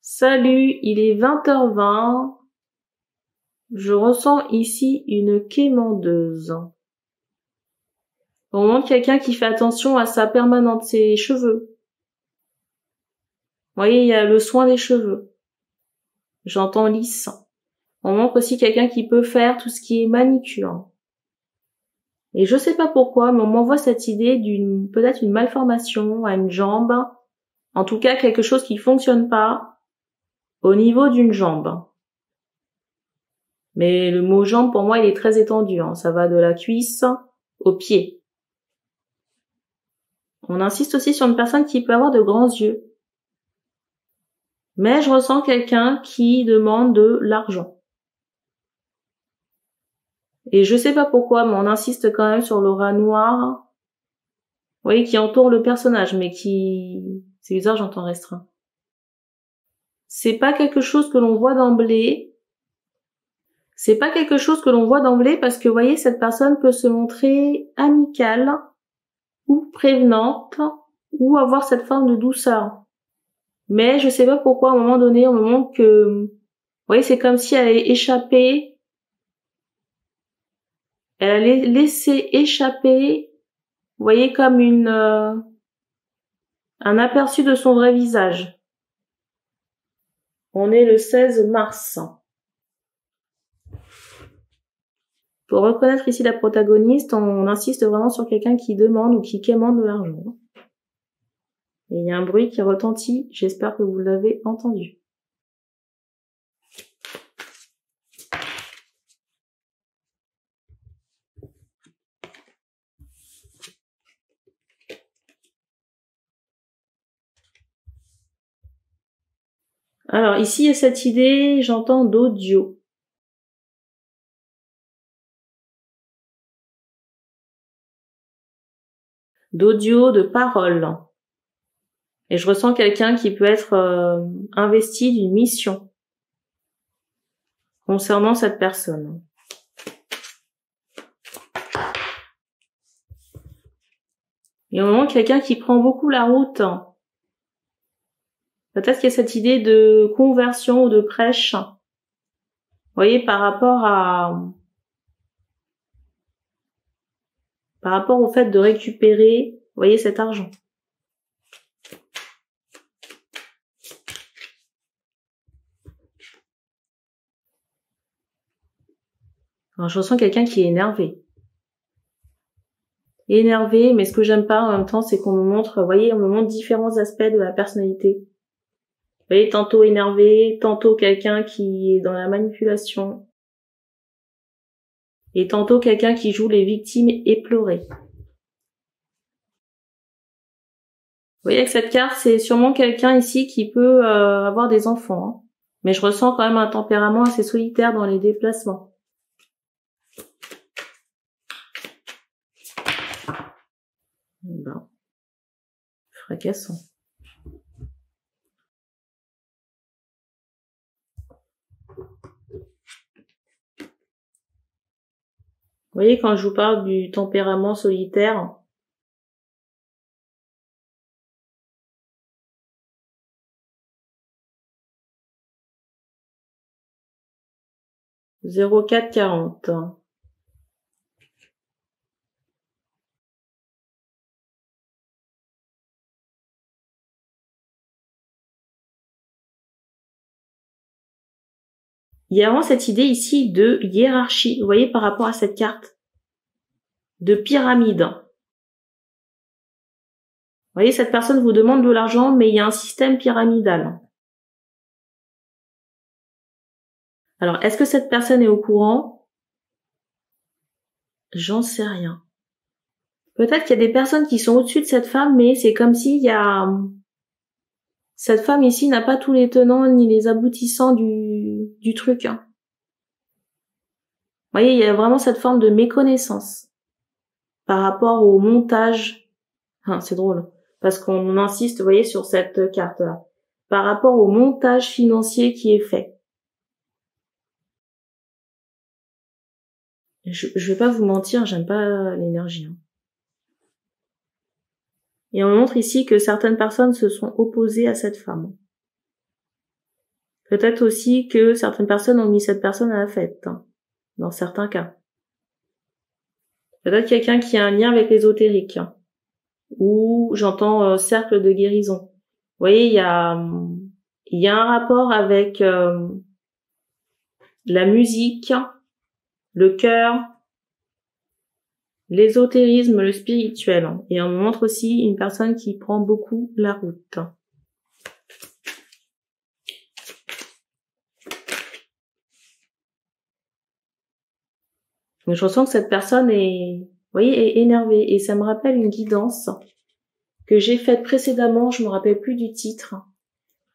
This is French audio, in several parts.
Salut, il est 20h20. Je ressens ici une quémandeuse. On montre quelqu'un qui fait attention à sa permanente, ses cheveux. Vous voyez, il y a le soin des cheveux. J'entends lisse. On montre aussi quelqu'un qui peut faire tout ce qui est manicure. Et je sais pas pourquoi, mais on m'envoie cette idée d'une, peut-être une malformation à une jambe. En tout cas, quelque chose qui fonctionne pas au niveau d'une jambe. Mais le mot jambe, pour moi, il est très étendu, hein. Ça va de la cuisse au pied. On insiste aussi sur une personne qui peut avoir de grands yeux. Mais je ressens quelqu'un qui demande de l'argent. Et je sais pas pourquoi, mais on insiste quand même sur l'aura noire. Vous voyez, qui entoure le personnage, mais qui... C'est bizarre, j'entends restreint. C'est pas quelque chose que l'on voit d'emblée. C'est pas quelque chose que l'on voit d'emblée parce que, vous voyez, cette personne peut se montrer amicale ou prévenante ou avoir cette forme de douceur. Mais je sais pas pourquoi, à un moment donné, on me montre que, vous voyez, c'est comme si elle allait échapper. Elle allait laisser échapper, vous voyez, comme un aperçu de son vrai visage. On est le 16 mars. Pour reconnaître ici la protagoniste, on insiste vraiment sur quelqu'un qui demande ou qui quémande de l'argent. Et il y a un bruit qui retentit, j'espère que vous l'avez entendu. Alors ici, il y a cette idée, j'entends d'audio. D'audio, de parole. Et je ressens quelqu'un qui peut être investi d'une mission concernant cette personne. Et au moment quelqu'un qui prend beaucoup la route, peut-être qu'il y a cette idée de conversion ou de prêche, vous voyez, par rapport au fait de récupérer, vous voyez, cet argent. Alors, je ressens quelqu'un qui est énervé. Énervé, mais ce que j'aime pas en même temps, c'est qu'on me montre, vous voyez, on me montre différents aspects de la personnalité. Vous voyez, tantôt énervé, tantôt quelqu'un qui est dans la manipulation, et tantôt quelqu'un qui joue les victimes éplorées. Vous voyez, avec cette carte, c'est sûrement quelqu'un ici qui peut avoir des enfants, hein. Mais je ressens quand même un tempérament assez solitaire dans les déplacements. Ben, fracassant. Vous voyez, quand je vous parle du tempérament solitaire, « 0440 ». Il y a vraiment cette idée ici de hiérarchie, vous voyez, par rapport à cette carte, de pyramide. Vous voyez, cette personne vous demande de l'argent, mais il y a un système pyramidal. Alors, est-ce que cette personne est au courant? J'en sais rien. Peut-être qu'il y a des personnes qui sont au-dessus de cette femme, mais c'est comme s'il y a... Cette femme ici n'a pas tous les tenants ni les aboutissants du truc, hein. Vous voyez, il y a vraiment cette forme de méconnaissance par rapport au montage. C'est drôle, parce qu'on insiste, vous voyez, sur cette carte-là, par rapport au montage financier qui est fait. Je vais pas vous mentir, j'aime pas l'énergie, hein. Et on montre ici que certaines personnes se sont opposées à cette femme. Peut-être aussi que certaines personnes ont mis cette personne à la fête, hein, dans certains cas. Peut-être quelqu'un qui a un lien avec l'ésotérique, hein, ou j'entends cercle de guérison. Vous voyez, il y a un rapport avec la musique, le cœur, l'ésotérisme, le spirituel. Et on me montre aussi une personne qui prend beaucoup la route. Donc, je ressens que cette personne est, vous voyez, est énervée. Et ça me rappelle une guidance que j'ai faite précédemment, je me rappelle plus du titre,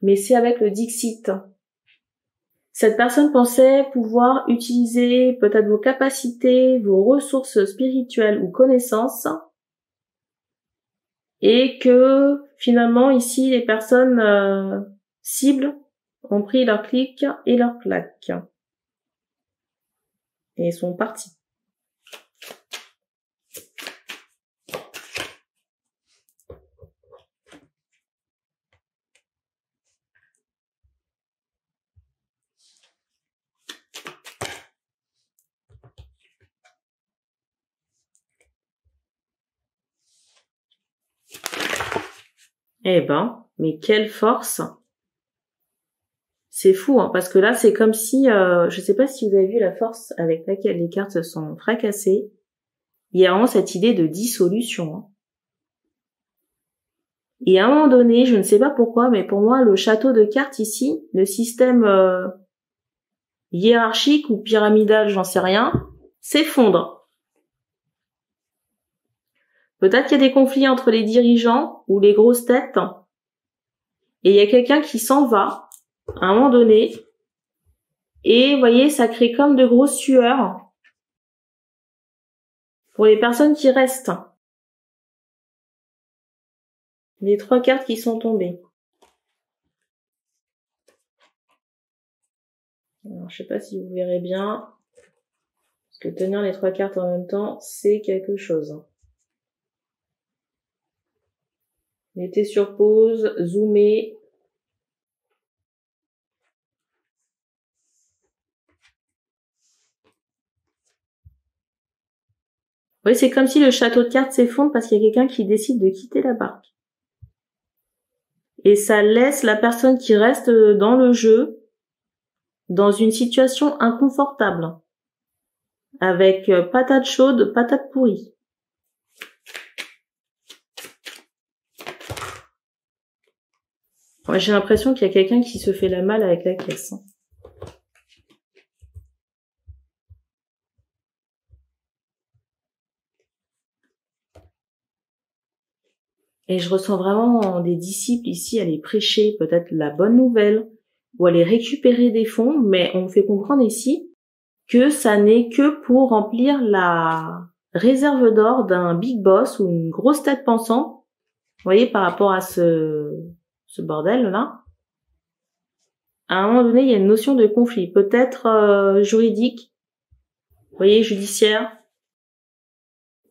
mais c'est avec le Dixit. Cette personne pensait pouvoir utiliser peut-être vos capacités, vos ressources spirituelles ou connaissances, et que finalement ici les personnes cibles ont pris leur clic et leur claque et sont partis. Eh ben, mais quelle force! C'est fou, hein, parce que là, c'est comme si, je sais pas si vous avez vu la force avec laquelle les cartes se sont fracassées. Il y a vraiment cette idée de dissolution. Hein. Et à un moment donné, je ne sais pas pourquoi, mais pour moi, le château de cartes ici, le système hiérarchique ou pyramidal, j'en sais rien, s'effondre. Peut-être qu'il y a des conflits entre les dirigeants ou les grosses têtes, et il y a quelqu'un qui s'en va à un moment donné, et vous voyez, ça crée comme de grosses sueurs pour les personnes qui restent. Les 3 cartes qui sont tombées. Alors, je sais pas si vous verrez bien, parce que tenir les 3 cartes en même temps, c'est quelque chose. Mettez sur pause, zoomez. Oui, c'est comme si le château de cartes s'effondre parce qu'il y a quelqu'un qui décide de quitter la barque. Et ça laisse la personne qui reste dans le jeu dans une situation inconfortable. Avec patate chaude, patate pourrie. Ouais, j'ai l'impression qu'il y a quelqu'un qui se fait la malle avec la caisse. Hein. Et je ressens vraiment des disciples ici aller prêcher peut-être la bonne nouvelle ou aller récupérer des fonds, mais on me fait comprendre ici que ça n'est que pour remplir la réserve d'or d'un big boss ou une grosse tête pensante. Vous voyez, par rapport à ce bordel-là. À un moment donné, il y a une notion de conflit, peut-être juridique, vous voyez, judiciaire.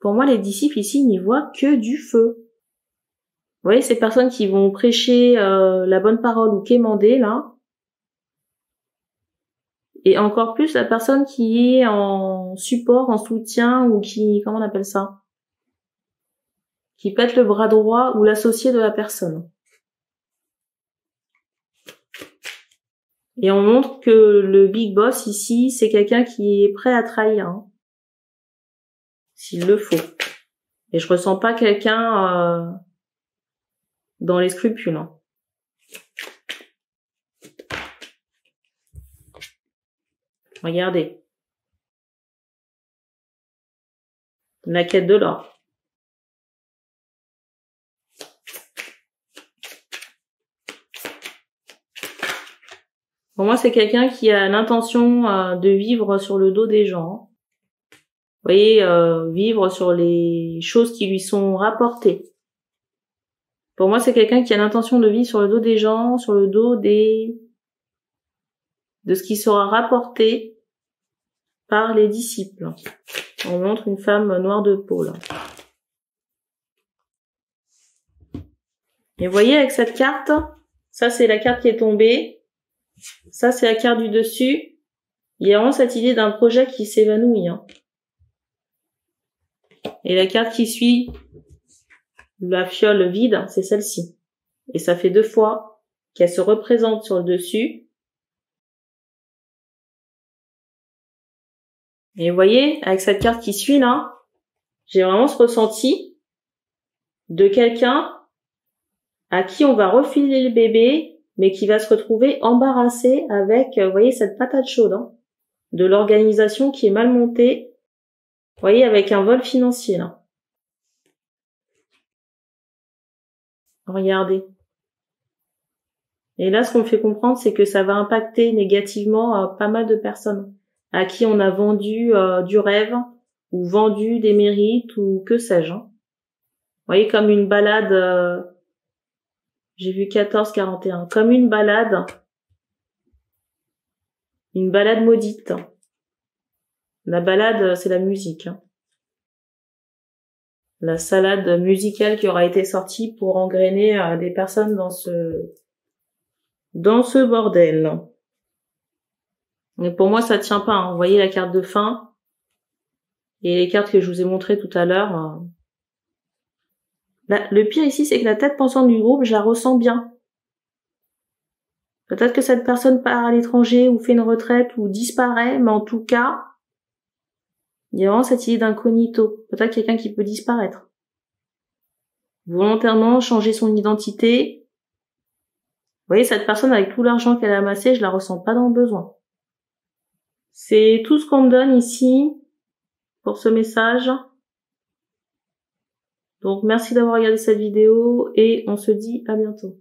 Pour moi, les disciples ici n'y voient que du feu. Vous voyez, ces personnes qui vont prêcher la bonne parole ou quémander, là. Et encore plus la personne qui est en support, en soutien, ou qui, comment on appelle ça? Qui pète le bras droit ou l'associé de la personne. Et on montre que le big boss ici, c'est quelqu'un qui est prêt à trahir. Hein, s'il le faut. Et je ressens pas quelqu'un dans les scrupules. Hein. Regardez. La quête de l'or. Pour moi, c'est quelqu'un qui a l'intention de vivre sur le dos des gens. Vous voyez, vivre sur les choses qui lui sont rapportées. Pour moi, c'est quelqu'un qui a l'intention de vivre sur le dos des gens, sur le dos de ce qui sera rapporté par les disciples. On montre une femme noire de peau, là. Et vous voyez, avec cette carte, ça c'est la carte qui est tombée. Ça, c'est la carte du dessus. Il y a vraiment cette idée d'un projet qui s'évanouit. Hein. Et la carte qui suit, la fiole vide, c'est celle-ci. Et ça fait 2 fois qu'elle se représente sur le dessus. Et vous voyez, avec cette carte qui suit là, j'ai vraiment ce ressenti de quelqu'un à qui on va refiler le bébé, mais qui va se retrouver embarrassé avec, vous voyez, cette patate chaude, hein, de l'organisation qui est mal montée, vous voyez, avec un vol financier là. Regardez. Et là, ce qu'on me fait comprendre, c'est que ça va impacter négativement pas mal de personnes à qui on a vendu du rêve ou vendu des mérites ou que sais-je. Hein. Vous voyez, comme une balade, j'ai vu 14-41, comme une balade maudite. La balade, c'est la musique. Hein. La salade musicale qui aura été sortie pour engrainer des personnes dans ce bordel. Mais pour moi, ça tient pas. Hein. Vous voyez la carte de fin et les cartes que je vous ai montrées tout à l'heure. Le pire ici, c'est que la tête pensante du groupe, je la ressens bien. Peut-être que cette personne part à l'étranger ou fait une retraite ou disparaît, mais en tout cas, il y a vraiment cette idée d'incognito. Peut-être quelqu'un qui peut disparaître. Volontairement changer son identité. Vous voyez, cette personne avec tout l'argent qu'elle a amassé, je la ressens pas dans le besoin. C'est tout ce qu'on me donne ici pour ce message. Donc merci d'avoir regardé cette vidéo et on se dit à bientôt.